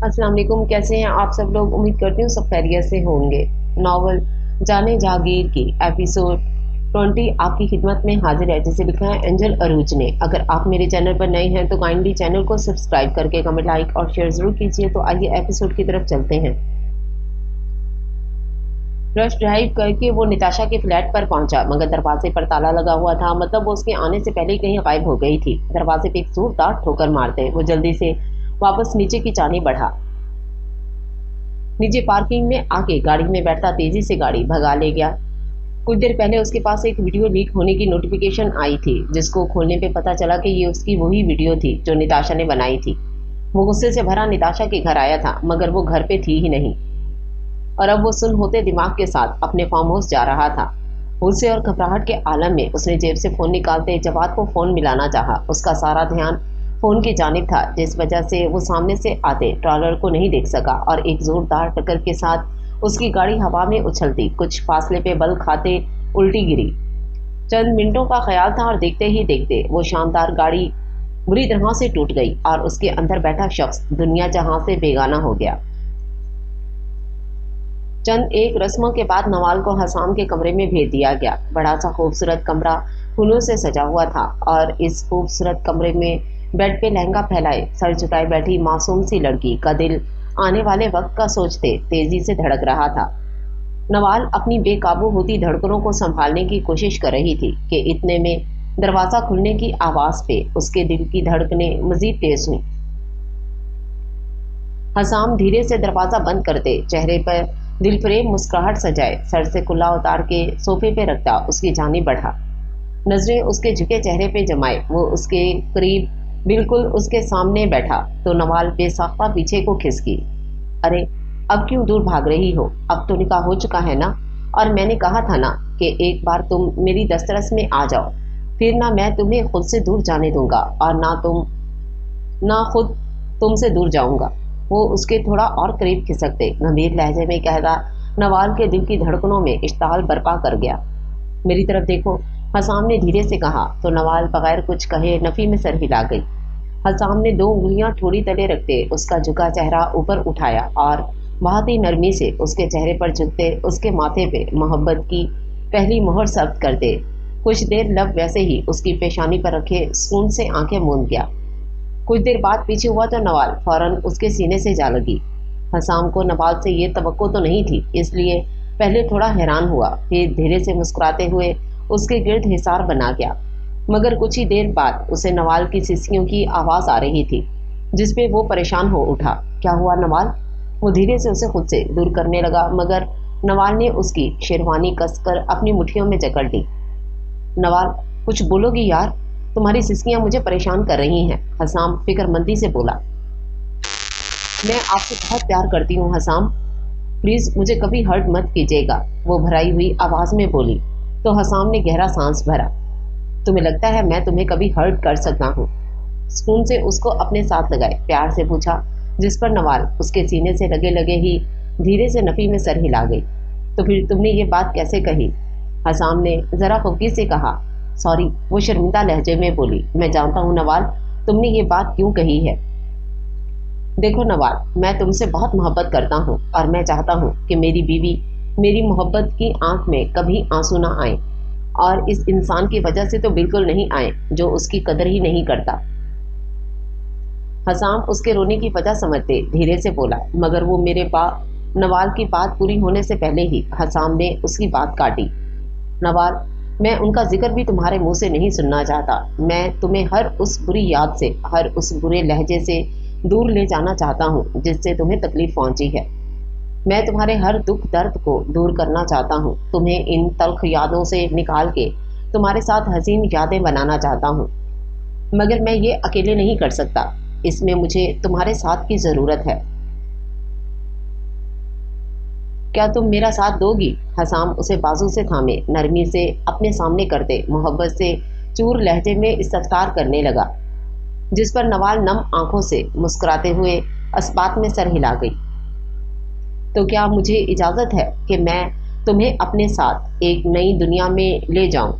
अस्सलाम वालेकुम। कैसे हैं आप सब लोग? उम्मीद करती हूँ सब खैरियत से होंगे। नॉवल जाने जागीर की एपिसोड 20 आपकी खिदमत में हाजिर है, जिसे लिखा है एंजल अरूज ने। अगर आप मेरे चैनल पर नए हैं तो काइंडली चैनल को सब्सक्राइब करके कमेंट, लाइक और शेयर जरूर कीजिए। तो आइए एपिसोड की तरफ चलते हैं। रश ड्राइव करके वो निताशा के फ्लैट पर पहुंचा, मगर दरवाजे पर ताला लगा हुआ था। मतलब वो उसके आने से पहले ही कहीं गायब हो गई थी। दरवाजे पे एक जोरदार ठोकर मारते वो जल्दी से वापस नीचे की चाली बढ़ा। नीचे पार्किंग में आके गाड़ी में बैठता तेजी से गाड़ी भगा ले गया। कुछ देर पहले उसके पास एक वीडियो लीक होने की नोटिफिकेशन आई थी, जिसको खोलने पे पता चला कि ये उसकी वही वीडियो थी जो निताशा ने बनाई थी। वो गुस्से से भरा निताशा के घर आया था, मगर वो घर पे थी ही नहीं। और अब वो सुन होते दिमाग के साथ अपने फार्म हाउस जा रहा था। गुस्से और घबराहट के आलम में उसने जेब से फोन निकालते जवाद को फोन मिलाना चाहा। उसका सारा ध्यान फोन की जानिब था, जिस वजह से वो सामने से आते ट्रॉलर को नहीं देख सका और एक जोरदार टक्कर के साथ उसकी गाड़ी हवा में उछलती कुछ फासले पे बल खाते उल्टी गिरी। चंद मिनटों का ख्याल था और देखते ही देखते वो शानदार गाड़ी बुरी तरह से टूट गई और उसके अंदर बैठा शख्स दुनिया जहां से बेगाना हो गया। चंद एक रस्मों के बाद नवाल को हसाम के कमरे में भेज दिया गया। बड़ा सा खूबसूरत कमरा फूलों से सजा हुआ था और इस खूबसूरत कमरे में बेड पे लहंगा फैलाए सर झुकाए बैठी मासूम सी लड़की का दिल आने वाले वक्त का सोचते तेजी से धड़क रहा था। नवाल अपनी बेकाबू होती धड़कनों को संभालने की कोशिश कर रही थी कि इतने में दरवाजा खुलने की आवाज पे उसके दिल की धड़कनें मजीद तेज हुई। हसाम धीरे से दरवाजा बंद करते चेहरे पर दिलफरेब मुस्कुराहट सजाए सर से कुल्ला उतार के सोफे पे रखता उसकी जानिब बढ़ा। नजरें उसके झुके चेहरे पे जमाए वो उसके करीब बिल्कुल उसके सामने बैठा तो नवाल बेसाख्ता पीछे को खिसकी। अरे अब क्यों दूर भाग रही हो? अब तो निकाह हो चुका है ना? और मैंने कहा था ना कि एक बार तुम मेरी दस्तरस में आ जाओ, फिर ना मैं तुम्हें खुद से दूर जाने दूंगा और ना खुद तुमसे दूर जाऊंगा। वो उसके थोड़ा और करीब खिसकते गंभीर लहजे में कहता नवाल के दिल की धड़कनों में इश्ताल बर्पा कर गया। मेरी तरफ देखो, हसाम ने धीरे से कहा तो नवाल बगैर कुछ कहे नफी में सर हिला गई। हसाम ने दो उंगलियां ठोड़ी तले रखते उसका झुका चेहरा ऊपर उठाया और बहुत ही नरमी से उसके चेहरे पर झुकते उसके माथे पे मोहब्बत की पहली मोहर सख्त करते कुछ देर लब वैसे ही उसकी पेशानी पर रखे सुकून से आंखें मूंद गया। कुछ देर बाद पीछे हुआ तो नवाल फौरन उसके सीने से जा लगी। हसाम को नवाल से ये तवक्को तो नहीं थी, इसलिए पहले थोड़ा हैरान हुआ, फिर धीरे से मुस्कुराते हुए उसके गिर्द हिसार बना गया। मगर कुछ ही देर बाद उसे नवाल की सिसकियों की आवाज आ रही थी, जिसपे वो परेशान हो उठा। क्या हुआ नवाल? वो धीरे से उसे खुद से दूर करने लगा, मगर नवाल ने उसकी शेरवानी कसकर अपनी मुट्ठियों में जकड़ ली। नवाल, कुछ बोलोगी यार? तुम्हारी सिसकियां मुझे परेशान कर रही हैं। हसाम फिक्रमंदी से बोला। मैं आपसे बहुत प्यार करती हूँ हसाम, प्लीज मुझे कभी हर्ट मत कीजिएगा, वो भराई हुई आवाज में बोली। तो हसाम ने गहरा सांस भरा। तुम्हें लगता है मैं तुम्हें कभी हर्ट कर सकता हूँ? सुकून से उसको अपने साथ लगाए प्यार से पूछा, जिस पर नवाल उसके सीने से लगे लगे ही धीरे से नफी में सर हिला गई। तो फिर तुमने ये बात कैसे कही? हसाम ने जरा खुफी से कहा। सॉरी, वो शर्मिंदा लहजे में बोली। मैं जानता हूँ नवाल, तुमने ये बात क्यों कही है। देखो नवाल, मैं तुमसे बहुत मोहब्बत करता हूँ और मैं चाहता हूँ कि मेरी बीवी मेरी मोहब्बत की आंख में कभी आंसू ना आए, और इस इंसान की वजह से तो बिल्कुल नहीं आए जो उसकी कदर ही नहीं करता। हसाम उसके रोने की वजह समझते धीरे से बोला, मगर वो नवाल की बात पूरी होने से पहले ही हसाम ने उसकी बात काटी। नवाल, मैं उनका जिक्र भी तुम्हारे मुंह से नहीं सुनना चाहता। मैं तुम्हें हर उस बुरी याद से, हर उस बुरे लहजे से दूर ले जाना चाहता हूँ जिससे तुम्हें तकलीफ पहुंची है। मैं तुम्हारे हर दुख दर्द को दूर करना चाहता हूँ, तुम्हें इन तल्ख यादों से निकाल के तुम्हारे साथ हसीन यादें बनाना चाहता हूँ। मगर मैं ये अकेले नहीं कर सकता, इसमें मुझे तुम्हारे साथ की जरूरत है। क्या तुम मेरा साथ दोगी? हसाम उसे बाजू से थामे नरमी से अपने सामने करते मोहब्बत से चूर लहजे में इस्तफसार करने लगा, जिस पर नवाल नम आंखों से मुस्कुराते हुए अस्बात में सर हिला गई। तो क्या मुझे इजाजत है कि मैं तुम्हें अपने साथ एक नई दुनिया में ले जाऊं?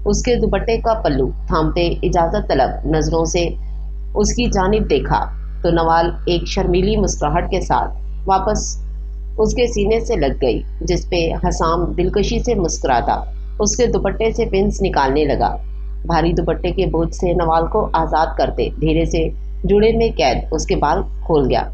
उसके दुपट्टे का पल्लू थामते इजाजत तलब नजरों से उसकी जानिब देखा तो नवाल एक शर्मीली मुस्कुराहट के साथ वापस उसके सीने से लग गई, जिस पे हसाम दिलकशी से मुस्कुराता उसके दुपट्टे से पिंस निकालने लगा। भारी दुपट्टे के बोझ से नवाल को आज़ाद करते धीरे से जुड़े में कैद उसके बाल खोल गया।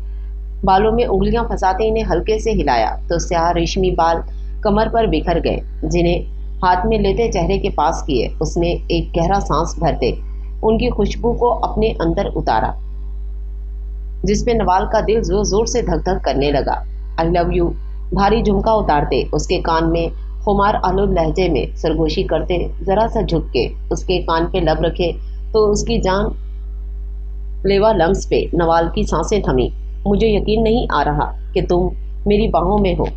बालों में उंगलियां फंसाते इन्हें हल्के से हिलाया तो स्याह रेशमी बाल कमर पर बिखर गए, जिन्हें हाथ में लेते चेहरे के पास किए। उसने एक गहरा सांस भरते उनकी खुशबू को अपने अंदर उतारा, जिसपे नवाल का दिल जोर जोर से धक धक करने लगा। आई लव यू भारी झुमका उतारते उसके कान में खुमार आलूद लहजे में सरगोशी करते जरा सा झुक के उसके कान पे लब रखे तो उसकी जान लेवा लम्स पे नवाल की सांसें थमी। मुझे यकीन नहीं आ रहा कि तुम मेरी बाहों में हो।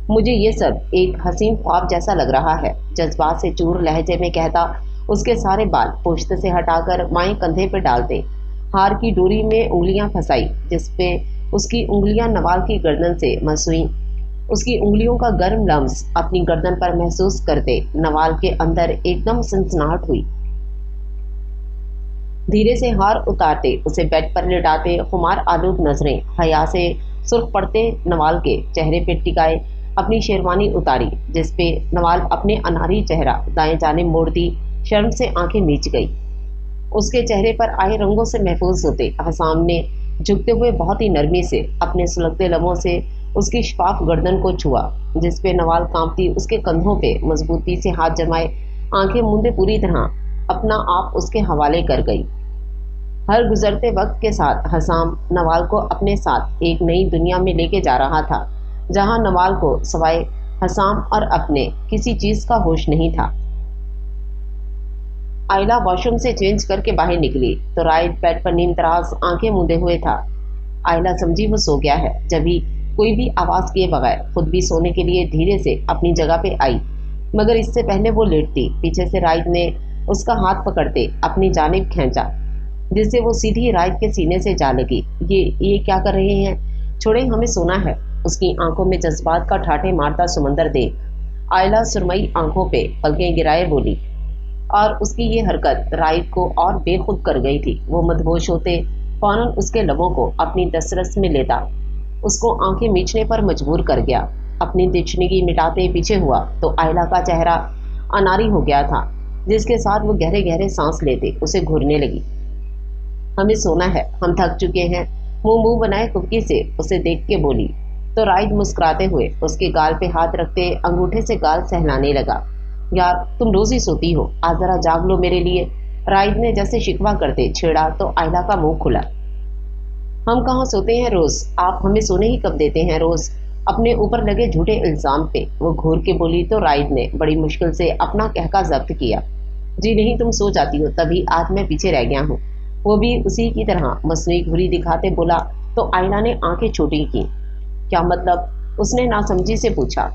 मुझे ये सब एक हसीन ख्वाब जैसा लग रहा है, जज्बात से चूर लहजे में कहता उसके सारे बाल पोश्त से हटाकर माएँ कंधे पर डालते हार की डोरी में उंगलियां फंसाई, जिसपे उसकी उंगलियां नवाल की गर्दन से मस हुई। उसकी उंगलियों का गर्म लम्स अपनी गर्दन पर महसूस करते नवाल के अंदर एकदम सनसनाहट हुई। धीरे से हार उतारते उसे बेड पर लिटाते खुमार आलूद नजरें हया से सुर्ख पड़ते नवाल के चेहरे पे टिकाए अपनी शेरवानी उतारी, जिसपे नवाल अपने अनारी चेहरा दाएं जाने मोड़ती शर्म से आंखें मीच गई। उसके चेहरे पर आए रंगों से महफूज होते हसाम ने झुकते हुए बहुत ही नरमी से अपने सुलगते लबों से उसकी शफाफ गर्दन को छुआ, जिसपे नवाल कांपती उसके कंधों पे मजबूती से हाथ जमाए आंखें मूंदे पूरी तरह अपना आप उसके हवाले कर गई। हर गुजरते वक्त के साथ हसाम नवाल को अपने साथ एक नई दुनिया में लेके जा रहा था, जहां नवाल को सवाए हसाम और अपने किसी चीज का होश नहीं था। आयला वॉशरूम से चेंज करके बाहर निकली तो राइट बेड पर नींद तराज आंखें मूंदे हुए था। आयला समझी वो सो गया है, जब भी कोई भी आवाज किए बगैर खुद भी सोने के लिए धीरे से अपनी जगह पे आई, मगर इससे पहले वो लेटती पीछे से राइट ने उसका हाथ पकड़ते अपनी जानिब खींचा, जिससे वो सीधी राइट के सीने से जा लगी। ये क्या कर रहे हैं? छोड़े, हमें सोना है। उसकी आंखों में जज्बात का ठाठे मारता समंदर देख आयला सुरमई आंखों पे पलकें गिराए बोली, और उसकी ये हरकत राइट को और बेखुद कर गई थी। वो मदहोश होते फौरन उसके लबों को अपनी दस्तरस में लेता उसको आंखें मीचने पर मजबूर कर गया। अपनी दिचनिगी मिटाते पीछे हुआ तो आयला का चेहरा अनारी हो गया था, जिसके साथ वो गहरे गहरे सांस लेते उसे घूरने लगी। हमें सोना है, हम थक चुके हैं, मुंह बनाए कुबकी से उसे देख के बोली तो राइड मुस्कुराते हुए उसके गाल पे हाथ रखते अंगूठे से गाल सहलाने लगा। यार तुम रोज ही सोती हो, आज जरा जाग लो मेरे लिए। राइड ने जैसे शिकवा करते छेड़ा तो आयला का मुंह खुला। हम कहाँ सोते हैं रोज, आप हमें सोने ही कब देते हैं रोज, अपने ऊपर लगे झूठे इल्जाम पे वो घूर के बोली तो राइड ने बड़ी मुश्किल से अपना कहका जब्त किया। जी नहीं, तुम सो जाती हो तभी आज मैं पीछे रह गया हूँ। वो भी उसी की तरह मसनूई घुरी दिखाते बोला तो आयला ने आंखें छोटी की। क्या मतलब? उसने नासमझी से पूछा।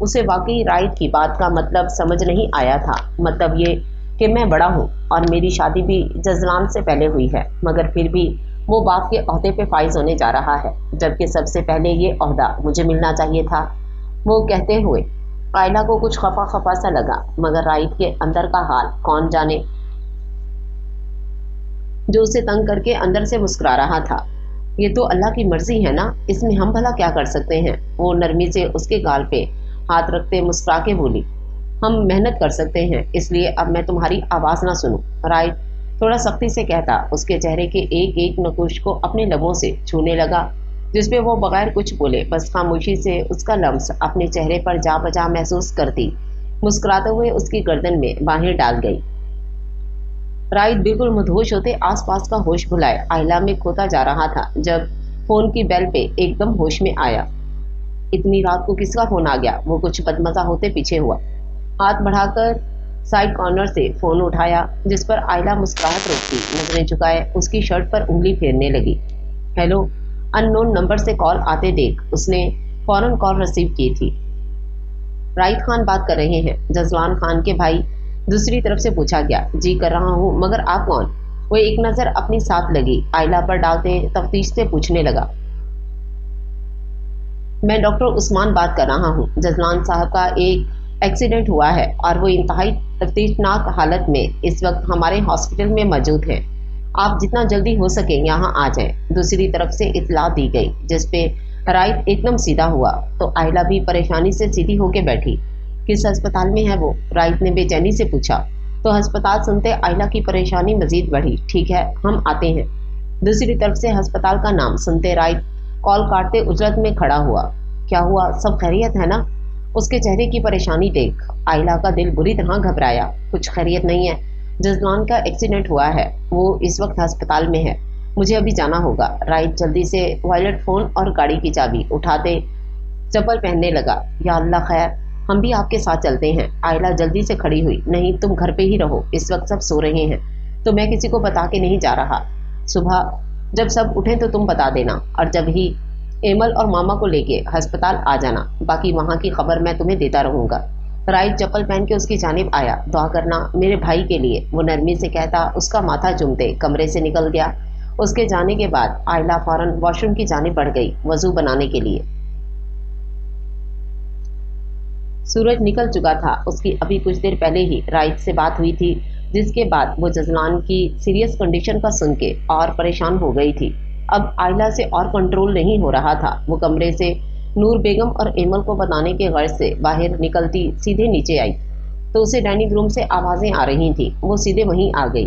उसे वाकई राइड की बात का मतलब समझ नहीं आया था। मतलब ये कि मैं बड़ा हूँ और मेरी शादी भी जजलान से पहले हुई है, मगर फिर भी वो बाप के ओहदे पे फाइज होने जा रहा है, जबकि सबसे पहले ये ओहदा मुझे मिलना चाहिए था। वो कहते हुए आयला को कुछ खफा खफा सा लगा, मगर राइड के अंदर का हाल कौन जाने, जो उसे तंग करके अंदर से मुस्कुरा रहा था। ये तो अल्लाह की मर्जी है ना, इसमें हम भला क्या कर सकते हैं। वो नरमी से उसके गाल पे हाथ रखते मुस्कुरा के बोली, हम मेहनत कर सकते हैं, इसलिए अब मैं तुम्हारी आवाज़ ना सुनूं। राइट थोड़ा सख्ती से कहता उसके चेहरे के एक एक नकुश को अपने लबों से छूने लगा, जिसपे वो बगैर कुछ बोले बस खामोशी से उसका लम्स अपने चेहरे पर जा बजा महसूस करती मुस्कुराते हुए उसकी गर्दन में बाहें डाल गई। राइट बिल्कुल मदहोश होते आसपास का होश भुलाए आयला में खोता जा रहा था, जब फोन की बेल पे एकदम होश में आया। इतनी रात को किसका फोन आ गया? वो कुछ बदमजा होते पीछे हुआ, हाथ बढ़ाकर साइड कॉर्नर से फोन उठाया, जिस पर आयला मुस्कुराहट रोकती नजरें झुकाए उसकी शर्ट पर उंगली फेरने लगी। हेलो, अननोन नंबर से कॉल आते देख उसने फौरन कॉल रिसीव की थी। राइट खान बात कर रहे हैं, जजलान खान के भाई, दूसरी तरफ से पूछा गया। जी कर रहा हूँ, मगर आप कौन? वो एक नजर अपनी साथ लगी आयला पर डालते तफ्तीश से पूछने लगा। मैं डॉक्टर उस्मान बात कर रहा हूँ, जजलान साहब का एक एक्सीडेंट हुआ है और वो इंतहाई तफ्तीशनाक हालत में इस वक्त हमारे हॉस्पिटल में मौजूद है। आप जितना जल्दी हो सके यहाँ आ जाएं। दूसरी तरफ से इत्तला दी गई, जिस पे राइट एकदम सीधा हुआ तो आयला भी परेशानी से सीधी होके बैठी। किस अस्पताल में है वो? राइट ने बेचैनी से पूछा। तो अस्पताल सुनते आयला की परेशानी मजीद बढ़ी। ठीक है, हम आते हैं। दूसरी तरफ से अस्पताल का नाम सुनते राइट कॉल काटते उजरत में खड़ा हुआ। क्या हुआ, सब खैरियत है ना? उसके चेहरे की परेशानी देख आयला का दिल बुरी तरह घबराया। कुछ खैरियत नहीं है, जजलान का एक्सीडेंट हुआ है, वो इस वक्त अस्पताल में है, मुझे अभी जाना होगा। राइट जल्दी से वॉलेट, फोन और गाड़ी की चाबी उठाते चप्पल पहनने लगा। या अल्लाह खैर, हम भी आपके साथ चलते हैं। आयला जल्दी से खड़ी हुई। नहीं, तुम घर पे ही रहो, इस वक्त सब सो रहे हैं, तो मैं किसी को बता के नहीं जा रहा। सुबह जब सब उठें तो तुम बता देना, और जब ही एमल और मामा को लेके अस्पताल आ जाना, बाकी वहाँ की खबर मैं तुम्हें देता रहूँगा। राइट चप्पल पहन के उसकी जानिब आया। दुआ करना मेरे भाई के लिए, वो नरमी से कहता उसका माथा चूमते कमरे से निकल गया। उसके जाने के बाद आयला फौरन वॉशरूम की जानिब बढ़ गई वजू बनाने के लिए। सूरज निकल चुका था। उसकी अभी कुछ देर पहले ही राइट से बात हुई थी, जिसके बाद वो जजलान की सीरियस कंडीशन का सुन के और परेशान हो गई थी। अब आयला से और कंट्रोल नहीं हो रहा था। वो कमरे से नूर बेगम और एमल को बताने के गर्ज से बाहर निकलती सीधे नीचे आई तो उसे डाइनिंग रूम से आवाज़ें आ रही थीं। वो सीधे वहीं आ गई।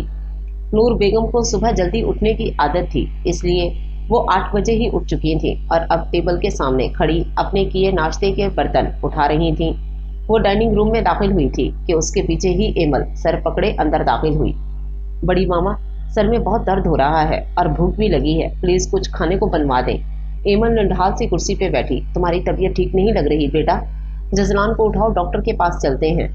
नूर बेगम को सुबह जल्दी उठने की आदत थी, इसलिए वो 8 बजे ही उठ चुकी थीं और अब टेबल के सामने खड़ी अपने किए नाश्ते के बर्तन उठा रही थीं। वो डाइनिंग रूम में दाखिल हुई थी कि उसके पीछे ही एमल सर पकड़े अंदर दाखिल हुई। बड़ी मामा, सर में बहुत दर्द हो रहा है और भूख भी लगी है, प्लीज़ कुछ खाने को बनवा दें। एमल नंढाल सी कुर्सी पे बैठी। तुम्हारी तबीयत ठीक नहीं लग रही बेटा, जजलान को उठाओ, डॉक्टर के पास चलते हैं।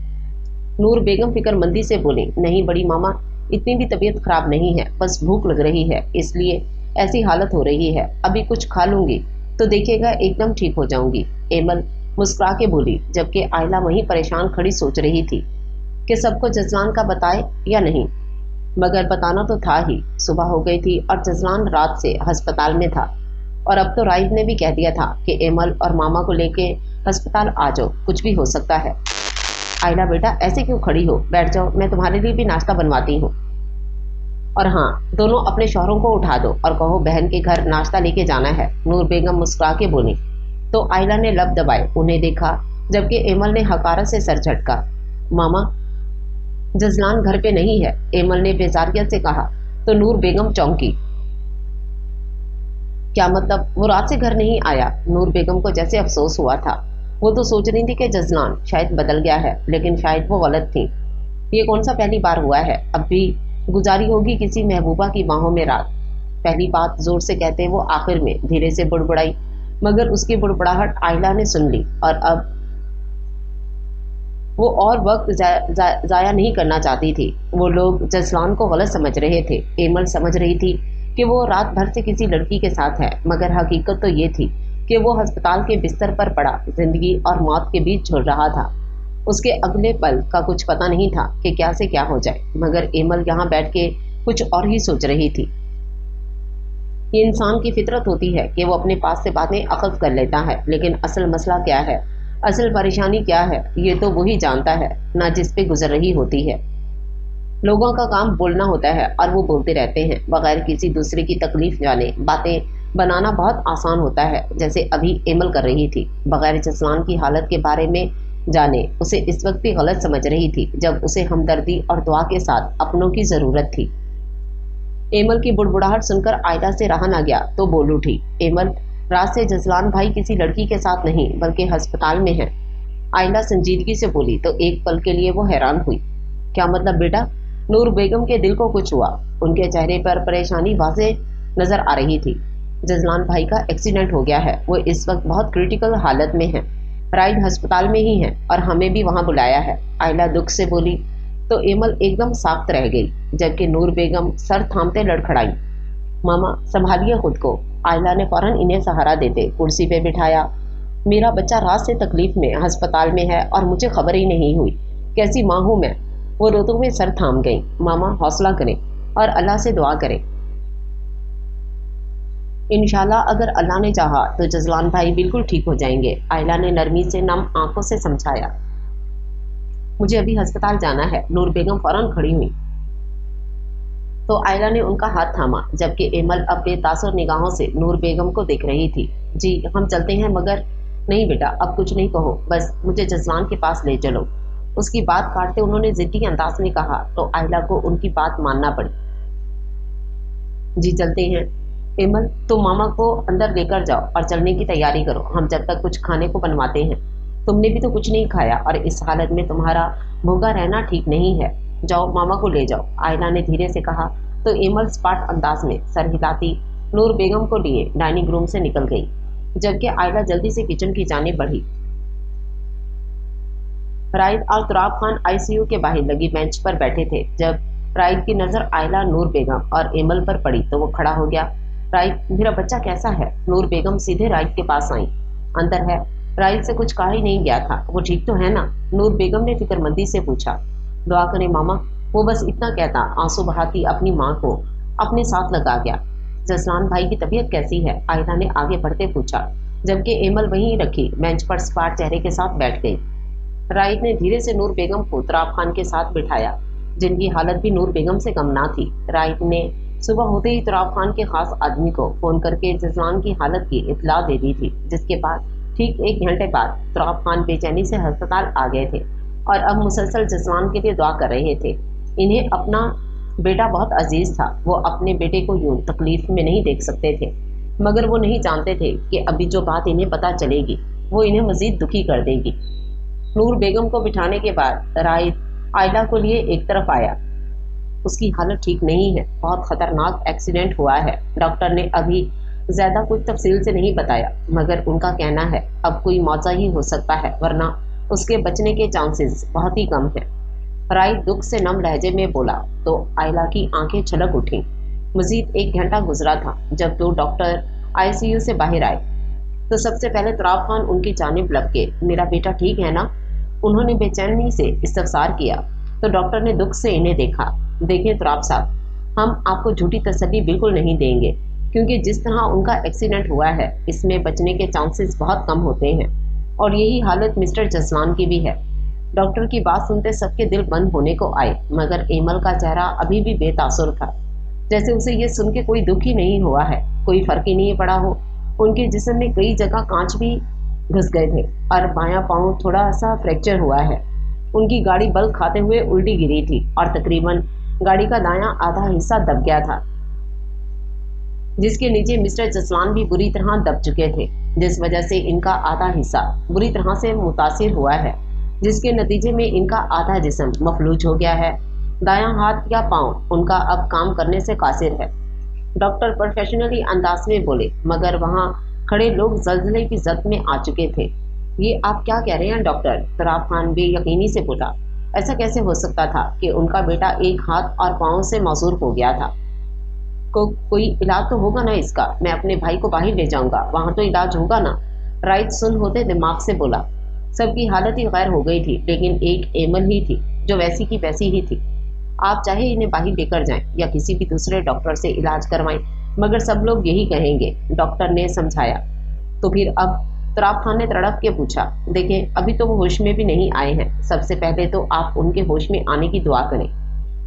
नूर बेगम फिक्रमंदी से बोली। नहीं बड़ी मामा, इतनी भी तबीयत खराब नहीं है, बस भूख लग रही है, इसलिए ऐसी हालत हो रही है। अभी कुछ खा लूंगी तो देखिएगा एकदम ठीक हो जाऊंगी। एमल मुस्कुरा के बोली, जबकि आयला वहीं परेशान खड़ी सोच रही थी कि सबको जजलान का बताए या नहीं, मगर बताना तो था ही। सुबह हो गई थी और जजलान रात से अस्पताल में था, और अब तो राइड ने भी कह दिया था कि एमल और मामा को लेके अस्पताल आ जाओ, कुछ भी हो सकता है। आयला बेटा ऐसे क्यों खड़ी हो, बैठ जाओ, मैं तुम्हारे लिए भी नाश्ता बनवाती हूँ। और हाँ, दोनों अपने शौहरों को उठा दो और कहो बहन के घर नाश्ता लेके जाना है। नूर बेगम मुस्कुरा के बोली तो आयला ने लब दबाए उन्हें देखा, जबकि एमल ने हकारत से सर झटका। मामा, जजलान घर पे नहीं है, एमल ने बेजारियत से कहा तो नूर बेगम चौंकी। क्या मतलब, वो रात से घर नहीं आया? नूर बेगम को जैसे अफसोस हुआ था। वो तो सोच रही थी कि जजलान शायद बदल गया है, लेकिन शायद वो गलत थी। ये कौन सा पहली बार हुआ है, अब भी गुजारी होगी किसी महबूबा की बाहों में रात। पहली बात जोर से कहते वो आखिर में धीरे से बुड़बुड़ाई, मगर उसकी बुड़बुड़ाहट आयला ने सुन ली और अब वो और वक्त जाया नहीं करना चाहती थी। वो लोग जजलान को गलत समझ रहे थे। एमल समझ रही थी कि वो रात भर से किसी लड़की के साथ है, मगर हकीकत तो ये थी कि वो अस्पताल के बिस्तर पर पड़ा जिंदगी और मौत के बीच झूल रहा था। उसके अगले पल का कुछ पता नहीं था कि क्या से क्या हो जाए, मगर एमल यहाँ बैठ के कुछ और ही सोच रही थी। ये इंसान की फितरत होती है कि वो अपने पास से बातें अखज़ कर लेता है, लेकिन असल मसला क्या है, असल परेशानी क्या है, ये तो वही जानता है ना जिस पे गुजर रही होती है। लोगों का काम बोलना होता है और वो बोलते रहते हैं बगैर किसी दूसरे की तकलीफ जाने। बातें बनाना बहुत आसान होता है, जैसे अभी एमल कर रही थी, बगैर जसलान की हालत के बारे में जाने। उसे इस वक्त भी गलत समझ रही थी जब उसे हमदर्दी और दुआ के साथ अपनों की ज़रूरत थी। एमल की बुड़बुड़ाहट सुनकर आयला से रहा ना गया तो बोल उठी, एमल, रात से जसलान भाई किसी लड़की के साथ नहीं बल्कि अस्पताल में है। आयला संजीदगी से बोली तो एक पल के लिए वो हैरान हुई। क्या मतलब बेटा? नूर बेगम के दिल को कुछ हुआ। उनके चेहरे पर परेशानी वाज़ेह नजर आ रही थी। जसलान भाई का एक्सीडेंट हो गया है, वो इस वक्त बहुत क्रिटिकल हालत में है, राइड अस्पताल में ही है और हमें भी वहाँ बुलाया है। आयला दुख से बोली तो एमल एकदम साख्त रह गई, जबकि नूर बेगम सर थामते लड़खड़ाई। मामा संभालिए खुद को। आयला ने फौरन इन्हें सहारा देते कुर्सी पे बिठाया। मेरा बच्चा रात से तकलीफ में अस्पताल में है और मुझे खबर ही नहीं हुई, कैसी माँ हूँ मैं। वो रोते हुए सर थाम गई। मामा हौसला करें और अल्लाह से दुआ करें, इंशाल्लाह अगर अल्लाह ने चाहा तो जसलान भाई बिल्कुल ठीक हो जाएंगे। आयला ने नरमी से नम आंखों से समझाया। मुझे अभी अस्पताल जाना है। नूर बेगम फौरन खड़ी हुई। तो आयला ने उनका हाथ थामा, जबकि एमल अपने तासुर निगाहों से नूर बेगम को देख रही थी। जी हम चलते हैं, मगर नहीं बेटा, अब कुछ नहीं कहो, बस मुझे जसलान के पास ले चलो। उसकी बात काटते उन्होंने जिद्दी अंदाज में कहा तो आयला को उनकी बात मानना पड़ी। जी चलते हैं। एमल, तुम मामा को अंदर लेकर जाओ और चलने की तैयारी करो, हम जब तक कुछ खाने को बनवाते हैं। तुमने भी तो कुछ नहीं खाया और इस हालत में तुम्हारा भूखा रहना ठीक नहीं है। जाओ मामा को ले जाओ, आयला ने धीरे से कहा तो एमल स्पाट अंदाज में सर हिलाती नूर बेगम को लिए डाइनिंग रूम से निकल गई, जबकि आयला जल्दी से किचन की जाने बढ़ी। राइद और तुराब खान आईसीयू के बाहर लगी बेंच पर बैठे थे। जब राइद की नजर आयला, नूर बेगम और एमल पर पड़ी तो वो खड़ा हो गया। राइद, मेरा बच्चा कैसा है? नूर बेगम सीधे राइद के पास आई। अंदर है। राइद से कुछ कहा ही नहीं गया था। वो ठीक तो है ना? नूर बेगम ने फिक्रमंदी से पूछा। दुआ करें मामा, वो बस इतना कहता आंसू बहाती अपनी माँ को अपने साथ लगा गया। जसलान भाई की तबीयत कैसी है? आयला ने आगे बढ़ते पूछा, जबकि एमल वहीं रखी बेंच पर स्पाट चेहरे के साथ बैठ गई। राइद ने धीरे से नूर बेगम को तुराब खान के साथ बिठाया, जिनकी हालत भी नूर बेगम से कम ना थी। राइद ने सुबह होते ही तुराब खान के खास आदमी को फोन करके जसलान की हालत की इत्तला दे दी थी, जिसके बाद ठीक 1 घंटे बाद तुराब खान बेचैनी से अस्पताल आ गए थे और अब मुसलसल जसलान के लिए दुआ कर रहे थे। इन्हें अपना बेटा बहुत अजीज था। वो अपने बेटे को यूं तकलीफ में नहीं देख सकते थे, मगर वो नहीं जानते थे कि अभी जो बात इन्हें पता चलेगी वो इन्हें मजीद दुखी कर देगी। नूर बेगम को बिठाने के बाद राइद आयला को लिए एक तरफ आया। उसकी हालत ठीक नहीं है, बहुत खतरनाक एक्सीडेंट हुआ है। डॉक्टर ने अभी ज्यादा कुछ तफसील से नहीं बताया, मगर उनका कहना है अब कोई मौजा ही हो सकता है, वरना उसके बचने के चांसेस बहुत ही कम है। राइद दुख से नम लहजे में बोला तो आयला की आंखें छलक उठी। मजीद 1 घंटा गुजरा था जब 2 डॉक्टर आईसीयू से बाहर आए तो सबसे पहले तुराब खान उनकी जानिब लपके, मेरा बेटा ठीक है ना? उन्होंने बेचैनी से इस्तफसार किया तो डॉक्टर ने दुख से इन्हें देखा। देखें तुराब साहब, हम आपको झूठी तसल्ली बिल्कुल नहीं देंगे, क्योंकि जिस तरह उनका एक्सीडेंट हुआ है इसमें बचने के चांसेस बहुत कम होते हैं और यही हालत मिस्टर जसलान की भी है। डॉक्टर की बात सुनते सबके दिल बंद होने को आए, मगर एमल का चेहरा अभी भी बेतासुर था, जैसे उसे ये सुन के कोई दुख ही नहीं हुआ है, कोई फर्क ही नहीं पड़ा हो। उनके जिस्म में कई जगह कांच भी घुस गए थे और बायां पांव थोड़ा सा फ्रैक्चर हुआ है। उनकी गाड़ी बल खाते हुए उल्टी गिरी थी और तकरीबन गाड़ी का दायां आधा हिस्सा दब गया था, जिसके नीचे मिस्टर जसलान भी बुरी तरह दब चुके थे, जिस वजह से इनका आधा हिस्सा बुरी तरह से मुतासिर हुआ है, जिसके नतीजे में इनका आधा जिस्म मफलूज हो गया है। दायां हाथ या पांव उनका अब काम करने से कासिर है। डॉक्टर प्रोफेशनली अंदाज में बोले, मगर वहां खड़े लोग जल्जले की जद में आ चुके थे। ये आप क्या कह रहे हैं डॉक्टर? तुराब खान बेयकीनी से बोला, ऐसा कैसे हो सकता था कि उनका बेटा एक हाथ और पांव से मासूर हो गया था? कोई इलाज तो होगा ना इसका? मैं अपने भाई को बाहर ले जाऊंगा, वहां तो इलाज होगा ना? राइट सुन होते दिमाग से बोला, सबकी हालत ही गैर हो गई थी, लेकिन एक एमल ही थी जो वैसी की वैसी ही थी। आप चाहे इन्हें बाहर लेकर जाएं या किसी भी दूसरे डॉक्टर से इलाज करवाएं, मगर सब लोग यही कहेंगे, डॉक्टर ने समझाया। तो फिर अब? तुराब खान ने तड़प के पूछा। देखें, अभी तो वो होश में भी नहीं आए हैं, सबसे पहले तो आप उनके होश में आने की दुआ करें।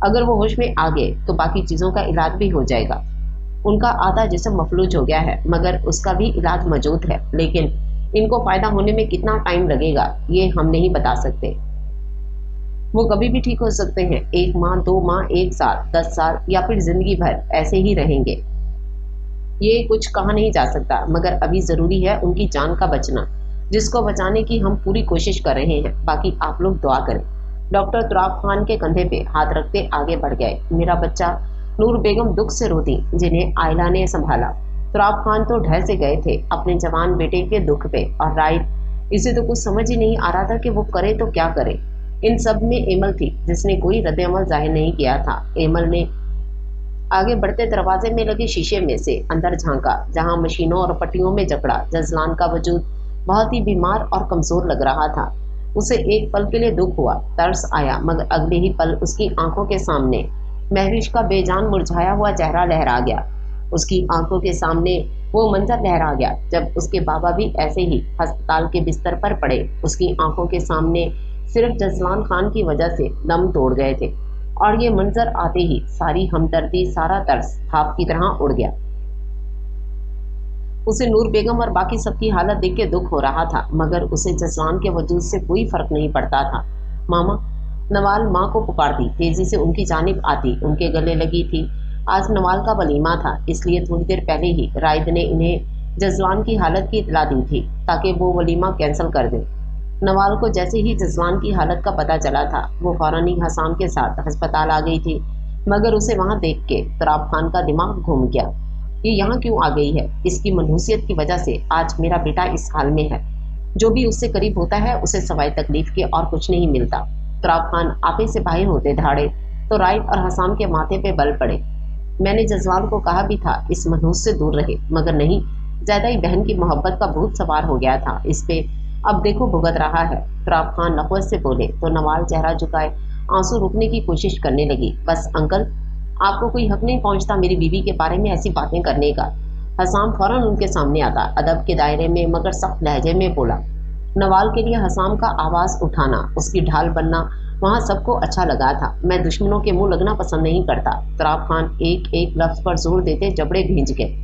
अगर वो होश में आ गए तो बाकी चीज़ों का इलाज भी हो जाएगा। उनका आधा जिस्म मफलूज हो गया है, मगर उसका भी इलाज मौजूद है, लेकिन इनको फ़ायदा होने में कितना टाइम लगेगा ये हम नहीं बता सकते। वो कभी भी ठीक हो सकते हैं, 1 माह, 2 माह, 1 साल, 10 साल या फिर ज़िंदगी भर ऐसे ही रहेंगे। ये कुछ कहा नहीं जा सकता, मगर अभी ज़रूरी है उनकी जान का बचना, जिसको बचाने की हम पूरी कोशिश कर रहे हैं। बाकी आप लोग दुआ करें। डॉक्टर तुराब खान के कंधे पे हाथ रखते आगे बढ़ गए। मेरा बच्चा, नूर बेगम दुख से रोती, जिन्हें आयला ने संभाला। तुराब खान तो ढह से गए थे अपने जवान बेटे के दुख पे, और राइड इसे तो कुछ समझ ही नहीं आ रहा था कि वो करे तो क्या करे। इन सब में एमल थी, जिसने कोई रद्द-ए-अमल जाहिर नहीं किया था। एमल ने आगे बढ़ते दरवाजे में लगे शीशे में से अंदर झांका, जहां मशीनों और पट्टियों में जकड़ा जसलान का वजूद बहुत ही बीमार और कमजोर लग रहा था। उसे एक पल के लिए दुख हुआ, तरस आया, मगर अगले ही पल उसकी आंखों के सामने महविश का बेजान मुरझाया हुआ चेहरा लहरा गया। उसकी आंखों के सामने वो मंजर लहरा गया जब उसके बाबा भी ऐसे ही अस्पताल के बिस्तर पर पड़े। उसकी आंखों के सामने सिर्फ जसलान खान की वजह से दम तोड़ गए थे। और ये मंजर आते ही सारी हमदर्दी, सारा तरस भाप की तरह उड़ गया। उसे नूर बेगम और बाकी सबकी हालत देख के दुख हो रहा था, मगर उसे जसवान के वजूद से कोई फर्क नहीं पड़ता था। मामा, नवाल माँ को पुकारती तेजी से उनकी जानिब आती, उनके गले लगी थी। आज नवाल का वलीमा था, इसलिए थोड़ी देर पहले ही राइद ने इन्हें जसवान की हालत की इतला दी थी ताकि वो वलीमा कैंसिल कर दे। नवाल को जैसे ही जसवान की हालत का पता चला था, वो फौरन ही हसाम के साथ अस्पताल आ गई थी, मगर उसे वहां देख के तुराब खान का दिमाग घूम गया। ये यहाँ क्यों आ गई है? इसकी मनहूसियत की वजह से आज मेरा बेटा इस हाल में है। जो भी उससे करीब होता है उसे सवाए तकलीफ के और कुछ नहीं मिलता। तुराब खान आपे से बाहर होते धाड़े तो राइद और हसाम के माथे पे बल पड़े। मैंने जसवाल को कहा भी था इस मनहूस से दूर रहे, मगर नहीं, ज्यादा ही बहन की मोहब्बत का भूत सवार हो गया था इस पे। अब देखो भुगत रहा है। तुराब खान नखवत से बोले तो नवाल चेहरा झुकाए आंसू रुकने की कोशिश करने लगी। बस अंकल, आपको कोई हक नहीं पहुंचता मेरी बीवी के बारे में ऐसी बातें करने का। हसाम फौरन उनके सामने आता, अदब के दायरे में मगर सख्त लहजे में बोला। नवाल के लिए हसाम का आवाज उठाना, उसकी ढाल बनना वहां सबको अच्छा लगा था। मैं दुश्मनों के मुंह लगना पसंद नहीं करता। तुराब खान एक एक लफ्ज पर जोर देते जबड़े भींच गए।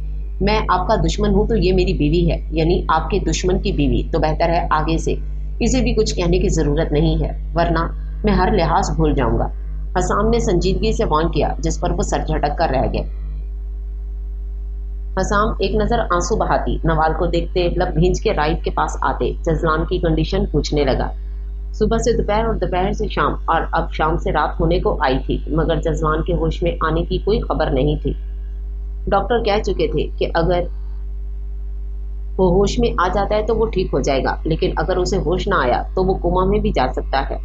मैं आपका दुश्मन हूं तो ये मेरी बीवी है, यानी आपके दुश्मन की बीवी, तो बेहतर है आगे से किसी भी कुछ कहने की जरूरत नहीं है, वरना मैं हर लिहाज भूल जाऊंगा। हसाम ने संजीदगी से वार्न किया, जिस पर वो सर झटक कर रह गए। हसाम एक नजर आंसू बहाती नवाल को देखते लब भींच के राइद के पास आते जजलान की कंडीशन पूछने लगा। सुबह से दोपहर और दोपहर से शाम और अब शाम से रात होने को आई थी, मगर जजलान के होश में आने की कोई खबर नहीं थी। डॉक्टर कह चुके थे कि अगर वो होश में आ जाता है तो वो ठीक हो जाएगा, लेकिन अगर उसे होश ना आया तो वो कोमा में भी जा सकता है।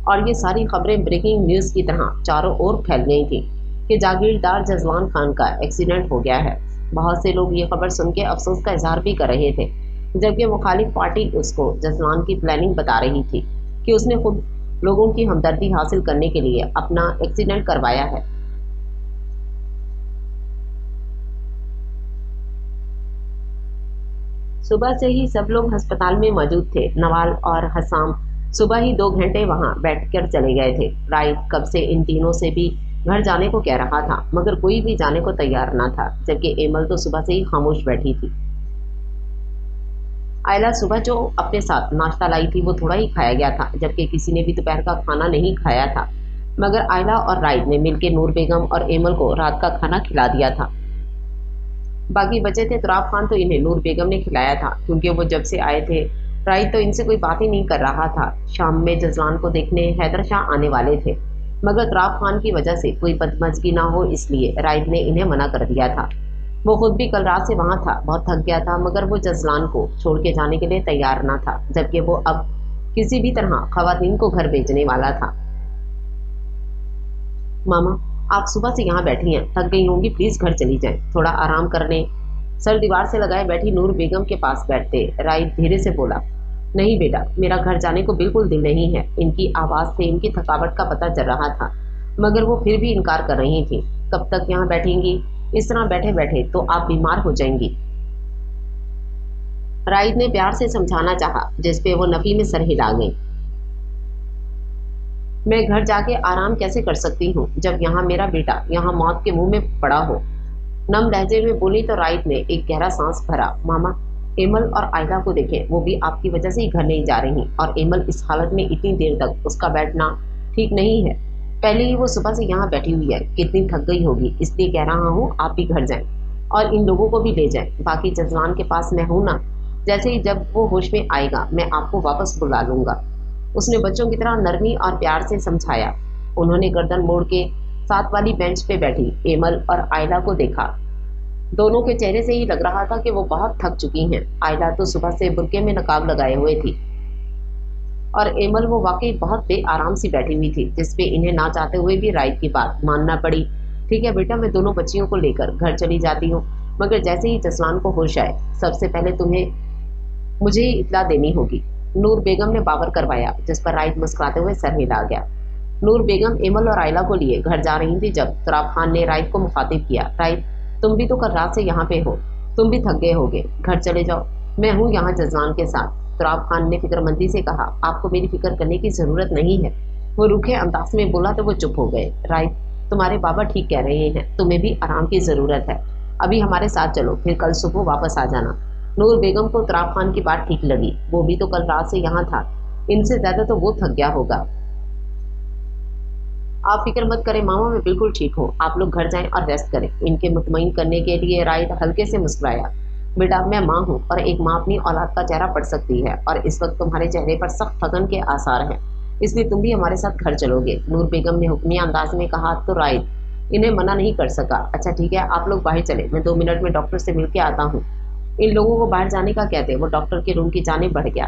और ये सारी खबरें ब्रेकिंग न्यूज की तरह चारों ओर फैल गई थी कि जागीरदार जजवान खान का एक्सीडेंट हो गया है। बहुत से लोग ये खबर सुन के अफसोस का इजहार भी कर रहे थे, जबकि मुखालिफ पार्टी उसको जजवान की प्लानिंग बता रही थी कि उसने खुद लोगों की हमदर्दी हासिल करने के लिए अपना एक्सीडेंट करवाया है। सुबह से ही सब लोग अस्पताल में मौजूद थे। नवाल और हसाम सुबह ही 2 घंटे वहां बैठकर चले गए थे। राइद कब से इन तीनों से भी घर जाने को कह रहा था, मगर कोई भी जाने को तैयार ना था, जबकि एमल तो सुबह से ही खामोश बैठी थी। आयला सुबह जो अपने साथ नाश्ता लाई थी वो थोड़ा ही खाया गया था, जबकि किसी ने भी दोपहर का खाना नहीं खाया था, मगर आयला और राइद ने मिलकर नूर बेगम और एमल को रात का खाना खिला दिया था। बाकी बचे थे तुराब खान, तो इन्हें नूर बेगम ने खिलाया था, क्योंकि वो जब से आए थे राइद तो इनसे कोई बात ही नहीं कर रहा था। शाम में जजलान को देखने हैदर शाह आने वाले थे, मगर तुराब खान की वजह से कोई बदमजगी ना हो इसलिए राइद ने इन्हें मना कर दिया था। वो खुद भी कल रात से वहां था, बहुत थक गया था, मगर वो जजलान को छोड़ के जाने के लिए तैयार ना था, जबकि वो अब किसी भी तरह खवातीन को घर भेजने वाला था। मामा, आप सुबह से यहाँ बैठी हैं, थक गई होंगी, प्लीज घर चली जाएं, थोड़ा आराम करने। सर दीवार से लगाए बैठी नूर बेगम के पास बैठते राइद धीरे से बोला। नहीं बेटा, मेरा घर जाने को बिल्कुल दिल नहीं है। इनकी आवाज से इनकी थकावट का पता चल रहा था, मगर वो फिर भी इनकार कर रही थी। कब तक यहाँ बैठेंगी? इस तरह बैठे बैठे तो आप बीमार हो जाएंगी। राइद ने प्यार से समझाना चाहा, जिसपे वो नफी में सर हिला गई। मैं घर जाके आराम कैसे कर सकती हूँ जब यहाँ मेरा बेटा यहाँ मौत के मुंह में पड़ा हो? नम लहजे में बोली तो राइद ने एक गहरा सांस भरा। मामा, एमल और आयला को देखें, वो भी आपकी वजह से ही घर नहीं जा रही, और एमल इस हालत में इतनी देर तक उसका बैठना ठीक नहीं है। पहले ही वो सुबह से यहाँ बैठी हुई है, कितनी थक गई होगी, इसलिए कह रहा हूँ आप भी घर जाएं और इन लोगों को भी ले जाएं। बाकी जजवान के पास मैं हूं ना, जैसे ही जब वो होश में आएगा मैं आपको वापस बुला लूंगा। उसने बच्चों की तरह नरमी और प्यार से समझाया। उन्होंने गर्दन मोड़ के साथ वाली बेंच पे बैठी एमल और आयला को देखा। दोनों के चेहरे से ही लग रहा था कि वो बहुत थक चुकी हैं। आयला तो सुबह से बुर्के में नकाब लगाए हुए थी, और एमल वो वाकई बहुत बेआराम सी बैठी हुई थी, जिसपे इन्हें ना चाहते हुए भी राइद की बात मानना पड़ी। ठीक है बेटा, मैं दोनों बच्चियों को लेकर घर चली जाती हूँ, मगर जैसे ही जसलान को होश आए सबसे पहले तुम्हें मुझे ही इत्तला देनी होगी। नूर बेगम ने बावर करवाया, जिस पर राइद मुस्कुराते हुए सर हिला गया। नूर बेगम एमल और आयला को लिए घर जा रही थी जब तुराब खान ने राइद को मुखातिब किया। राइद, तुम भी तो कल रात से यहाँ पे हो, तुम भी थक गए होगे, घर चले जाओ, मैं हूँ यहाँ जजवान के साथ। तुराब खान ने फिक्रमंदी से कहा, आपको मेरी फिक्र करने की जरूरत नहीं है, वो रूखे अंदाज में बोला तो वो चुप हो गए। राइट, तुम्हारे बाबा ठीक कह रहे हैं, तुम्हें भी आराम की जरूरत है। अभी हमारे साथ चलो, फिर कल सुबह वापस आ जाना। नूर बेगम को तराब खान की बात ठीक लगी, वो भी तो कल रात से यहाँ था, इनसे ज्यादा तो वो थक गया होगा। आप फिक्र मत करें मामा, मैं बिल्कुल ठीक हूँ, आप लोग घर जाएं और रेस्ट करें। इनके मुतमईन करने के लिए राइट हल्के से मुस्कुराया। बेटा, मैं माँ हूँ और एक माँ अपनी औलाद का चेहरा पढ़ सकती है, और इस वक्त तुम्हारे चेहरे पर सख्त थकन के आसार हैं, इसलिए तुम भी हमारे साथ घर चलोगे। नूर बेगम ने हुक्मिया अंदाज में कहा तो राइट इन्हें मना नहीं कर सका। अच्छा ठीक है, आप लोग बाहर चले, मैं 2 मिनट में डॉक्टर से मिल के आता हूँ। इन लोगों को बाहर जाने का कहते वो डॉक्टर के रूम की जाने बढ़ गया।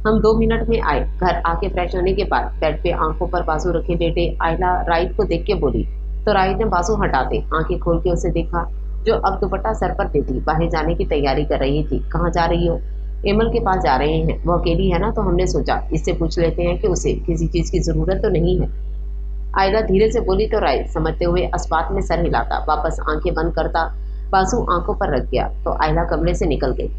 हम 2 मिनट में आए। घर आके फ्रेश होने के बाद बेड पे आंखों पर बाजू रखे लेटे आयला राइट को देख के बोली, तो राइट ने बाजू हटाते आंखें खोल के उसे देखा, जो अब दुपट्टा सर पर लेटी बाहर जाने की तैयारी कर रही थी। कहाँ जा रही हो? एमल के पास जा रहे हैं, वो अकेली है ना, तो हमने सोचा इससे पूछ लेते हैं कि उसे किसी चीज की जरूरत तो नहीं है। आयला धीरे से बोली तो राइट समझते हुए अस्पात में सर हिलाता वापस आंखें बंद करता बाजू आंखों पर रख गया, तो आयला कमरे से निकल गई।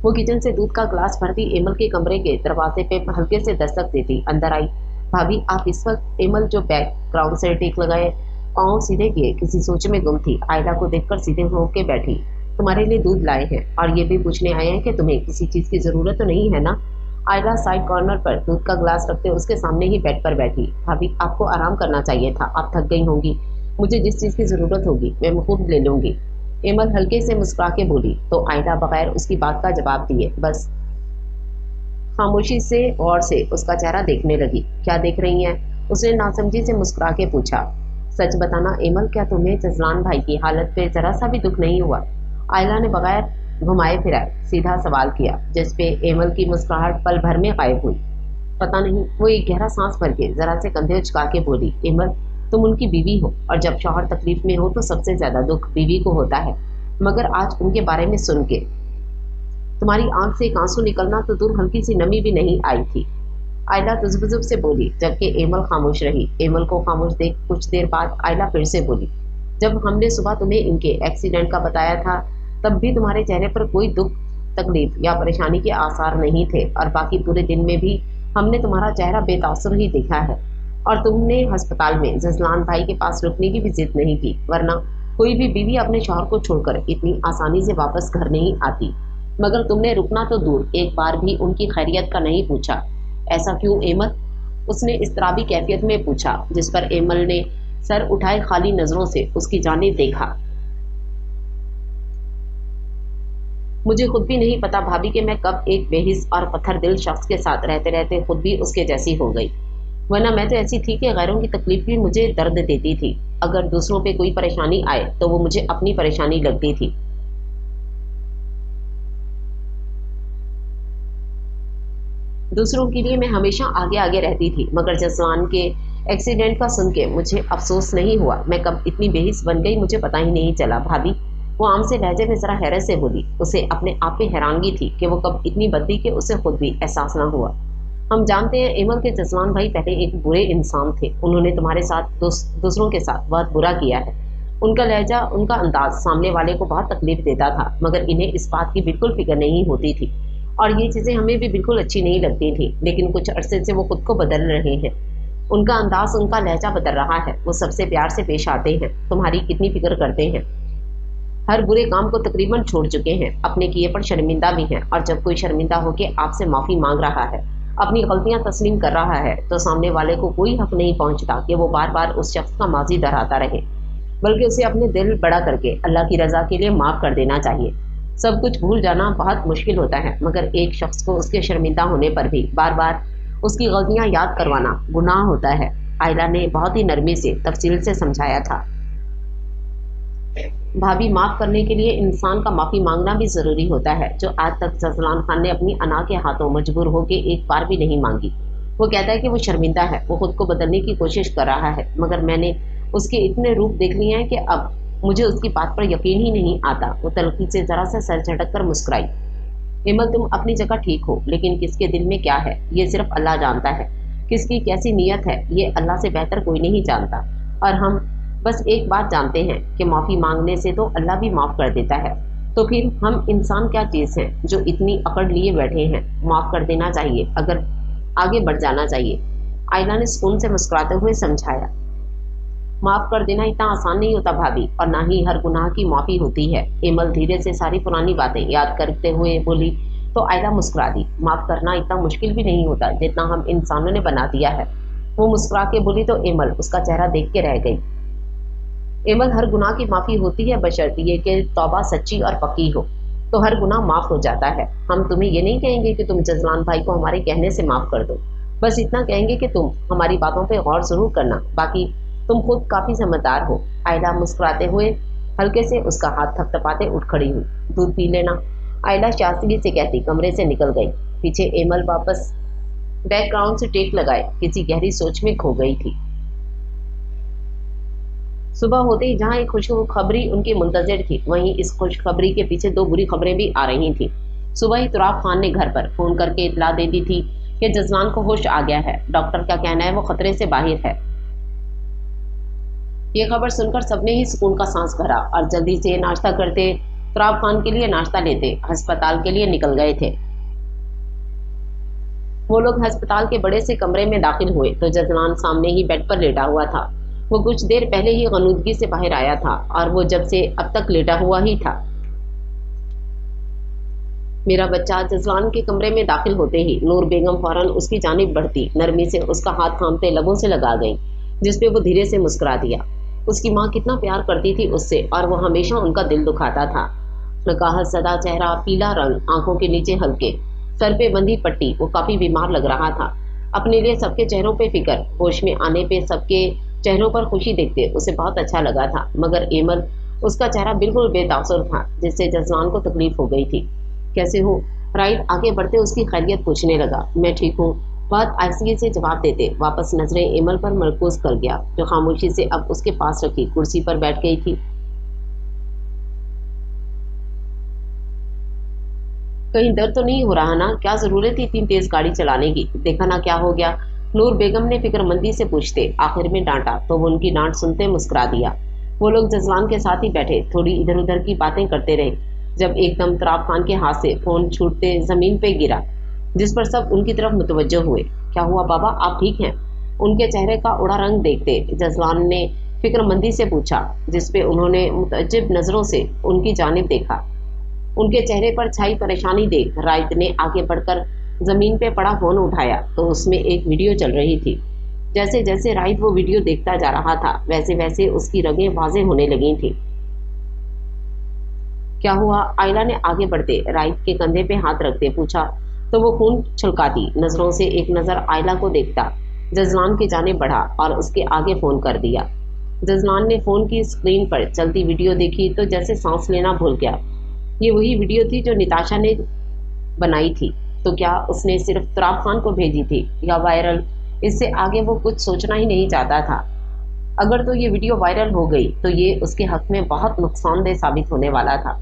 वो किचन से दूध का ग्लास भरती एमल के कमरे के दरवाजे पे हल्के से दस्तक देती अंदर आई। भाभी आप इस वक्त? एमल जो बैकग्राउंड से टेक लगाए पाँव सीधे किए किसी सोच में गुम थी, आयला को देखकर सीधे होके बैठी। तुम्हारे लिए दूध लाए हैं और ये भी पूछने आए हैं कि तुम्हें किसी चीज की जरूरत तो नहीं है ना। आयला साइड कॉर्नर पर दूध का ग्लास रखते उसके सामने ही बेड पर बैठी। भाभी आपको आराम करना चाहिए था, आप थक गई होंगी, मुझे जिस चीज की जरूरत होगी मैं खुद ले लूंगी। एमल हल्के से मुस्कुरा के बोली, तो आयला बगैर उसकी बात का जवाब दिए बस खामोशी से गौर से उसका चेहरा देखने लगी। क्या देख रही हैं? उसने नासमझी से मुस्कुरा के पूछा। सच बताना एमल, क्या तुम्हें जजलान भाई की हालत पे जरा सा भी दुख नहीं हुआ? आयला ने बगैर घुमाए फिराए सीधा सवाल किया, जिस पे एमल की मुस्कुराहट पल भर में गायब हुई। पता नहीं, वो एक गहरा सांस भर के जरा से कंधे उचका के बोली, एमल तुम उनकी बीवी हो और जब शौहर तकलीफ में हो तो सबसे ज्यादा दुख बीवी को होता है, मगर आज उनके बारे में सुन के तुम्हारी आंख से एक आंसू निकलना तो दूर हल्की सी नमी भी नहीं आई थी। आयला तुजबुजुब से बोली, जबकि एमल खामोश रही। एमल को खामोश देख कुछ देर बाद आयला फिर से बोली, जब हमने सुबह तुम्हें इनके एक्सीडेंट का बताया था तब भी तुम्हारे चेहरे पर कोई दुख तकलीफ या परेशानी के आसार नहीं थे, और बाकी पूरे दिन में भी हमने तुम्हारा चेहरा बेतासुर ही देखा है, और तुमने अस्पताल में जजलान भाई के पास रुकने की भी जिद नहीं की, वरना कोई भी बीवी अपने शौहर को छोड़कर इतनी आसानी से वापस घर नहीं आती। मगर तुमने रुकना तो दूर एक बार भी उनकी खैरियत का नहीं पूछा। ऐसा क्यों एमल? उसने इस्तराबी कैफियत में पूछा, जिस पर एमल ने सर उठाए खाली नजरों से उसकी जानिब देखा। मुझे खुद भी नहीं पता भाभी कि मैं कब एक बेहिस और पत्थर दिल शख्स के साथ रहते रहते खुद भी उसके जैसी हो गई, वरना मैं तो ऐसी थी कि गैरों की तकलीफ भी मुझे दर्द देती थी। अगर दूसरों पे कोई परेशानी आए तो वो मुझे अपनी परेशानी लगती थी। दूसरों के लिए मैं हमेशा आगे आगे रहती थी, मगर जसवान के एक्सीडेंट का सुन के मुझे अफसोस नहीं हुआ। मैं कब इतनी बेहिस बन गई मुझे पता ही नहीं चला। भाभी, वो आम से लहजे में जरा हैरत से बोली। उसे अपने आप पे हैरानगी थी कि वो कब इतनी बदली कि उसे खुद भी एहसास न हुआ। हम जानते हैं एमल के जसवान भाई पहले एक बुरे इंसान थे, उन्होंने तुम्हारे साथ दूसरों के साथ बहुत बुरा किया है। उनका लहजा, उनका अंदाज सामने वाले को बहुत तकलीफ देता था, मगर इन्हें इस बात की बिल्कुल फिक्र नहीं होती थी, और ये चीज़ें हमें भी बिल्कुल अच्छी नहीं लगती थी। लेकिन कुछ अरसे से वो खुद को बदल रहे हैं, उनका अंदाज, उनका लहजा बदल रहा है। वो सबसे प्यार से पेश आते हैं, तुम्हारी कितनी फिक्र करते हैं, हर बुरे काम को तकरीबन छोड़ चुके हैं, अपने किए पर शर्मिंदा भी हैं, और जब कोई शर्मिंदा होकर आपसे माफ़ी मांग रहा है, अपनी गलतियां तस्लीम कर रहा है, तो सामने वाले को कोई हक नहीं पहुंचता कि वो बार बार उस शख्स का माजी दोहराता रहे, बल्कि उसे अपने दिल बड़ा करके अल्लाह की रजा के लिए माफ़ कर देना चाहिए। सब कुछ भूल जाना बहुत मुश्किल होता है, मगर एक शख्स को उसके शर्मिंदा होने पर भी बार बार उसकी गलतियां याद करवाना गुनाह होता है। आयला ने बहुत ही नरमी से तफसील से समझाया था। भाभी, माफ़ करने के लिए इंसान का माफ़ी मांगना भी ज़रूरी होता है, जो आज तक जसलान खान ने अपनी अना के हाथों मजबूर होकर एक बार भी नहीं मांगी। वो कहता है कि वो शर्मिंदा है, वो खुद को बदलने की कोशिश कर रहा है, मगर मैंने उसके इतने रूप देख लिए हैं कि अब मुझे उसकी बात पर यकीन ही नहीं आता। वो तलखी से जरा सा सर झटक कर मुस्कुराई। एमल, तुम अपनी जगह ठीक हो, लेकिन किसके दिल में क्या है ये सिर्फ अल्लाह जानता है। किसकी कैसी नीयत है ये अल्लाह से बेहतर कोई नहीं जानता, और हम बस एक बात जानते हैं कि माफ़ी मांगने से तो अल्लाह भी माफ़ कर देता है। तो फिर हम इंसान क्या चीज़ हैं जो इतनी अकड़ लिए बैठे हैं? माफ़ कर देना चाहिए। अगर आगे बढ़ जाना चाहिए। आयला ने सुकून से मुस्कुराते हुए समझाया। माफ कर देना इतना आसान नहीं होता भाभी, और ना ही हर गुनाह की माफी होती है। एमल धीरे से सारी पुरानी बातें याद करते हुए बोली तो आयला मुस्कुरा दी। माफ करना इतना मुश्किल भी नहीं होता जितना हम इंसानों ने बना दिया है। वो मुस्कुरा के बोली तो एमल उसका चेहरा देख के रह गई। एमल, हर गुनाह की माफी होती है बशर्ते ये कि तौबा सच्ची और पक्की हो, तो हर गुनाह माफ हो जाता है। हम तुम्हें ये नहीं कहेंगे कि तुम जजलान भाई को हमारे कहने से माफ कर दो, बस इतना कहेंगे कि तुम हमारी बातों पे गौर जरूर करना, बाकी तुम खुद काफी समझदार हो। आयला मुस्कुराते हुए हल्के से उसका हाथ थपथपाते उठ खड़ी हुई। दूध पी लेना, आयला शास्त्री से कहती कमरे से निकल गई। पीछे एमल वापस बैकग्राउंड से टेक लगाए किसी गहरी सोच में खो गई थी। सुबह होते ही जहां एक खुशखबरी उनकी मुंतजर थी, वहीं इस खुशखबरी के पीछे दो बुरी खबरें भी आ रही थी। सुबह ही तुराब खान ने घर पर फोन करके इतला दे दी थी कि जजलान को होश आ गया है। डॉक्टर का कहना है वो खतरे से बाहर है। ये खबर सुनकर सबने ही सुकून का सांस भरा और जल्दी से नाश्ता करते तुराब खान के लिए नाश्ता लेते अस्पताल के लिए निकल गए थे। वो लोग अस्पताल के बड़े से कमरे में दाखिल हुए तो जजलान सामने ही बेड पर लेटा हुआ था। वो कुछ देर पहले ही गनूदगी से बाहर आया था और वो जब से अब तक लेटा हुआ ही था। मेरा बच्चा, जजलान के कमरे में दाखिल होते ही नूर बेगम फौरन उसकी जानिब बढ़ती नरमी से उसका हाथ थामते लबों से लगा गई, जिसपे वो धीरे से मुस्कुरा दिया। उसकी माँ कितना प्यार करती थी उससे और वो हमेशा उनका दिल दुखाता था। नकाहत सदा चेहरा, पीला रंग, आंखों के नीचे हल्के, सर पे बंधी पट्टी, वो काफी बीमार लग रहा था। अपने लिए सबके चेहरों पे फिक्र, होश में आने पे सबके चेहरों पर खुशी देखते उसे बहुत अच्छा लगा था। मगर एमल, उसका चेहरा बिल्कुल बेतासुर था, जिससे जजलान को तकलीफ हो गई थी। कैसे हो? राइट आगे बढ़ते उसकी खैरियत पूछने लगा। मैं ठीक हूँ, बहुत आहिस्तगी से जवाब देते वापस नजरें एमल पर मरकूज कर गया, जो खामोशी से अब उसके पास रखी कुर्सी पर बैठ गई थी। कहीं दर्द तो नहीं हो रहा ना? क्या जरूरत थी इतनी तेज गाड़ी चलाने की? देखा ना क्या हो गया? नूर बेगम ने फिक्रमंदी से पूछते आखिर में डांटा तो वो उनकी डांट सुनते मुस्कुरा दिया। वो लोग जजलान के साथ ही बैठे थोड़ी इधर उधर की बातें करते रहे, जब एकदम तुराब खान के हाथ से फोन छूटते जमीन पे गिरा, जिस पर सब उनकी तरफ मुतवज्जो हुए। क्या हुआ बाबा, आप ठीक हैं? उनके चेहरे का उड़ा रंग देखते जजलान ने फिक्रमंदी से पूछा, जिसपे उन्होंने मुतअज्जिब नजरों से उनकी जानिब देखा। उनके चेहरे पर छाई परेशानी देख रायत ने आगे बढ़कर जमीन पे पड़ा फोन उठाया तो उसमें एक वीडियो चल रही थी। जैसे जैसे रायत वो वीडियो देखता जा रहा था वैसे वैसे उसकी रगें वाज़ेह होने लगी थी। क्या हुआ? आयला ने आगे बढ़ते रायत के कंधे पे हाथ रखते पूछा तो वो खून छलकाती नजरों से एक नजर आयला को देखता जजलान की जाने बढ़ा और उसके आगे फोन कर दिया। जजलान ने फोन की स्क्रीन पर चलती वीडियो देखी तो जैसे सांस लेना भूल गया। ये वही वीडियो थी जो निताशा ने बनाई थी। तो क्या उसने सिर्फ तुराब खान को भेजी थी या वायरल? इससे आगे वो कुछ सोचना ही नहीं चाहता था। अगर तो ये वीडियो वायरल हो गई तो ये उसके हक में बहुत नुकसानदेह साबित होने वाला था।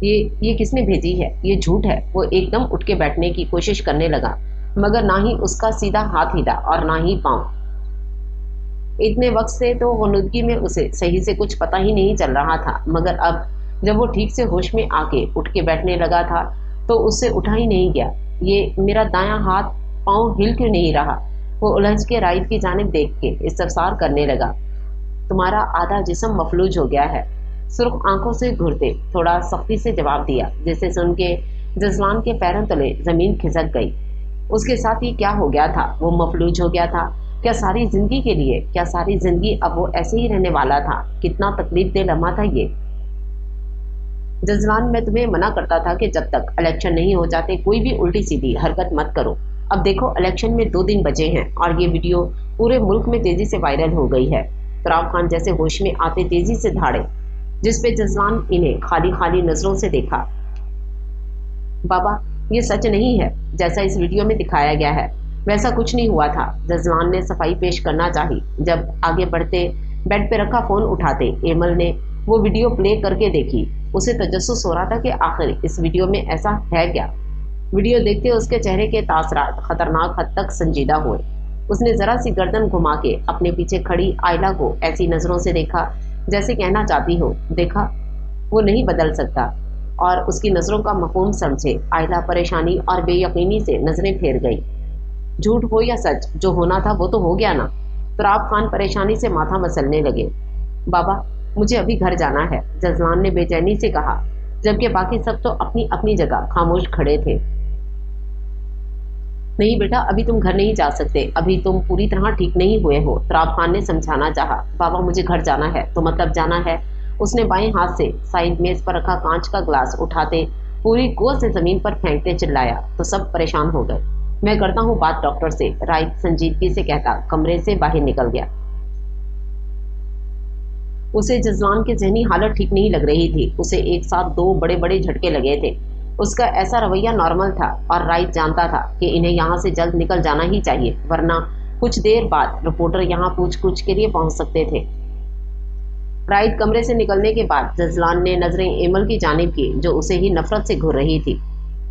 ये किसने भेजी है? ये झूठ है। वो एकदम उठ के बैठने की कोशिश करने लगा, मगर ना ही उसका सीधा हाथ हिला और ना ही पांव। इतने वक्त से तो गनुदगी में उसे सही से कुछ पता ही नहीं चल रहा था, मगर अब जब वो ठीक से होश में आके उठ के बैठने लगा था तो उससे उठा ही नहीं गया। ये मेरा दायां हाथ पांव हिल क्यों नहीं रहा? वो उलझ के राइट की जानिब देख के इस्तफसार करने लगा। तुम्हारा आधा जिस्म मफलूज हो गया है। सुर्ख आंखों से घूरते थोड़ा सख्ती से जवाब दिया, जिसे सुन के जजलान के पैरों तले जमीन खिसक गई। उसके साथ ही क्या हो गया था? वो मफलूज हो गया था क्या सारी जिंदगी के लिए? क्या सारी जिंदगी अब वो ऐसे ही रहने वाला था? कितना तकलीफ दे लम्हा था ये। जजलान, मैं तुम्हें मना करता था कि जब तक इलेक्शन नहीं हो जाते कोई भी उल्टी सीधी हरकत मत करो। अब देखो इलेक्शन में 2 दिन बचे हैं और ये वीडियो पूरे मुल्क में तेजी से वायरल हो गई है। तुराब खान जैसे होश में आते तेजी से धाड़े, जिसपे जजलान इन्हें खाली खाली नजरों से देखा। बाबा, ये सच नहीं है। जैसा इस वीडियो में दिखाया गया है वैसा कुछ नहीं हुआ था। जजलान ने सफाई पेश करना चाही, जब आगे बढ़ते बेड पे रखा फोन उठाते एमल ने वो वीडियो प्ले करके देखी। उसे तजस्सुस हो रहा था कि आखिर इस वीडियो में ऐसा है क्या। वीडियो देखते उसके चेहरे के तासरात खतरनाक हद तक संजीदा हुए। उसने जरा सी गर्दन घुमा के अपने पीछे खड़ी आयला को ऐसी नजरों से देखा जैसे कहना चाहती हो, देखा वो नहीं बदल सकता। और उसकी नजरों का मफहूम समझे आयला परेशानी और बेयकीनी से नजरें फेर गई। झूठ हो या सच, जो होना था वो तो हो गया ना। तुराब खान परेशानी से माथा मसलने लगे। बाबा, मुझे अभी घर जाना है, जजलान ने बेचैनी से कहा, जबकि बाकी सब तो अपनी अपनी जगह खामोश खड़े थे। नहीं बेटा, अभी तुम घर नहीं जा सकते, अभी तुम पूरी तरह ठीक नहीं हुए हो, तुराब खान ने समझाना चाहा। बाबा, मुझे घर जाना है तो मतलब जाना है। उसने बाएं हाथ से साइड मेज पर रखा कांच का ग्लास उठाते पूरी गोल से जमीन पर फेंकते चिल्लाया तो सब परेशान हो गए। मैं करता हूँ बात डॉक्टर से, राइट संजीदगी से कहता कमरे से बाहर निकल गया। उसे जजलान की जहनी हालत ठीक नहीं लग रही थी। उसे एक साथ दो बड़े बड़े झटके लगे थे। उसका ऐसा रवैया नॉर्मल था और राइट जानता था कि इन्हें यहाँ से जल्द निकल जाना ही चाहिए, वरना कुछ देर बाद रिपोर्टर यहाँ पूछ-पूछ के लिए पहुंच सकते थे। राइट कमरे से निकलने के बाद जजलान ने नजरें एमल की जानिब की, जो उसे ही नफरत से घूर रही थी।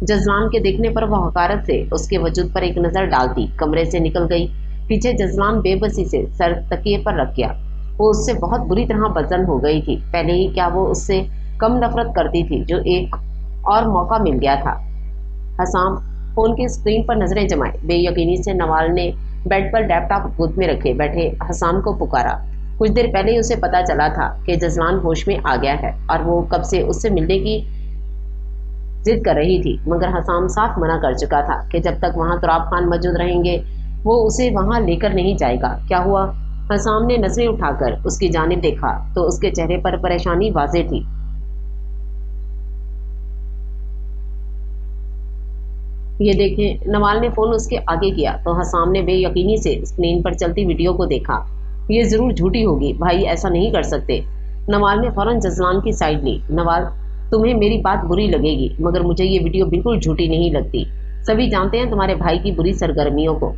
जजलान के देखने पर वह हकारत से उसके वजूद पर एक नजर डालती कमरे से निकल गई। पीछे जजलान बेबसी से सर तकिए पर रख गया। वो उससे बहुत बुरी तरह बदन हो गई थी। पहले ही क्या वो उससे कम नफरत करती थी, जो एक और मौका मिल गया था। हसाम फोन की स्क्रीन पर नजरें जमाए बेयकीनी से नवाल ने बेड पर लैपटॉप गोद में रखे बैठे हसाम को पुकारा। कुछ देर पहले ही उसे पता चला था कि जजलान होश में आ गया है और वो कब से उससे मिलने की जिद कर रही थी, मगर हसाम साफ मना कर चुका था कि जब तक वहां तुराब खान मौजूद रहेंगे वो उसे वहां लेकर नहीं जाएगा। क्या हुआ? हसाम ने नजरें उठाकर उसकी जानिब देखा तो उसके चेहरे पर परेशानी वाज़ेह थी। ये देखें, नवाल ने फोन उसके आगे किया तो हसाम ने बेयकीनी से स्क्रीन पर चलती वीडियो को देखा। ये जरूर झूठी होगी, भाई ऐसा नहीं कर सकते। नवाल ने फौरन जजलान की साइड ली। नवाल, तुम्हें मेरी बात बुरी लगेगी, मगर मुझे ये वीडियो बिल्कुल झूठी नहीं लगती। सभी जानते हैं तुम्हारे भाई की बुरी सरगर्मियों को।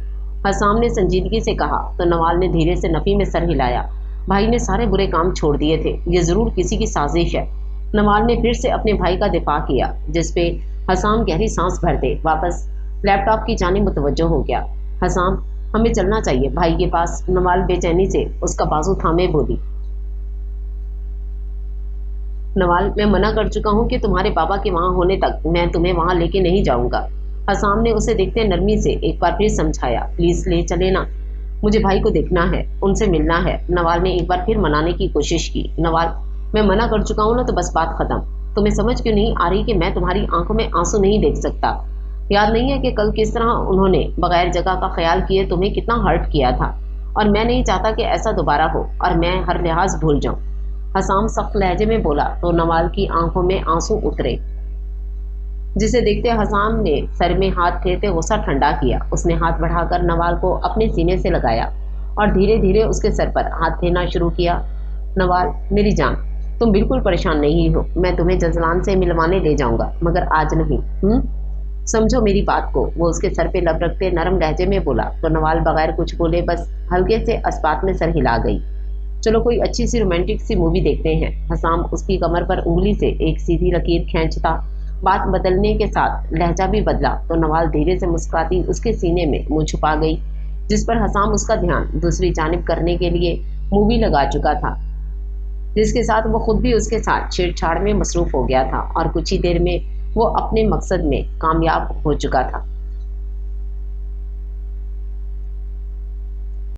हसाम ने संजीदगी से कहा तो नवाल ने धीरे से नफी में सर हिलाया। भाई ने सारे बुरे काम छोड़ दिए थे, ये जरूर किसी की साजिश है। नवाल ने फिर से अपने भाई का दिफा किया, जिसपे हसाम गहरी सांस भरते वापस लैपटॉप की जानिब मुतवज्जो हो गया। हसाम, हमें चलना चाहिए भाई के पास। नवाल बेचैनी से उसका बाजू थामे बोली। नवाल, मैं मना कर चुका हूँ कि तुम्हारे बाबा के वहां होने तक मैं तुम्हें वहां लेके नहीं जाऊंगा। हसाम ने उसे देखते नरमी से एक बार फिर समझाया। प्लीज ले चले ना, मुझे भाई को देखना है, उनसे मिलना है। नवाल ने एक बार फिर मनाने की कोशिश की। नवाल, मैं मना कर चुका हूँ ना, तो बस बात खत्म। तुम्हें समझ क्यों नहीं आ रही कि मैं तुम्हारी आंखों में आंसू नहीं देख सकता? याद नहीं है कि कल किस तरह उन्होंने बगैर जगह का ख्याल किए तुम्हें कितना हर्ट किया था? और मैं नहीं चाहता कि ऐसा दोबारा हो और मैं हर लिहाज भूल जाऊं। हसाम सख्त लहजे में बोला तो नवाल की आंखों में आंसू उतरे, जिसे देखते हसाम ने सर में हाथ फेरते गुस्सा ठंडा किया। उसने हाथ बढ़ाकर नवाल को अपने सीने से लगाया और धीरे धीरे उसके सर पर हाथ फेरना शुरू किया। नवाल, मेरी जान, तुम बिल्कुल परेशान नहीं हो। मैं तुम्हें जजलान से मिलवाने ले जाऊंगा, मगर आज नहीं। समझो मेरी बात को। वो उसके सर पे लब रखते नरम लहजे में बोला तो नवाल बगैर कुछ बोले बस हल्के से अस्पात में सर हिला गई। चलो कोई अच्छी सी रोमांटिक सी मूवी देखते हैं। हसाम उसकी कमर पर उंगली से एक सीधी लकीर खींचता। बात बदलने के साथ लहजा भी बदला तो नवाल धीरे से मुस्कुराती उसके सीने में मुंह छुपा गई, जिस पर हसाम उसका ध्यान दूसरी जानिब करने के लिए मूवी लगा चुका था, जिसके साथ वो खुद भी उसके साथ छेड़छाड़ में मसरूफ हो गया था और कुछ ही देर में वो अपने मकसद में कामयाब हो चुका था।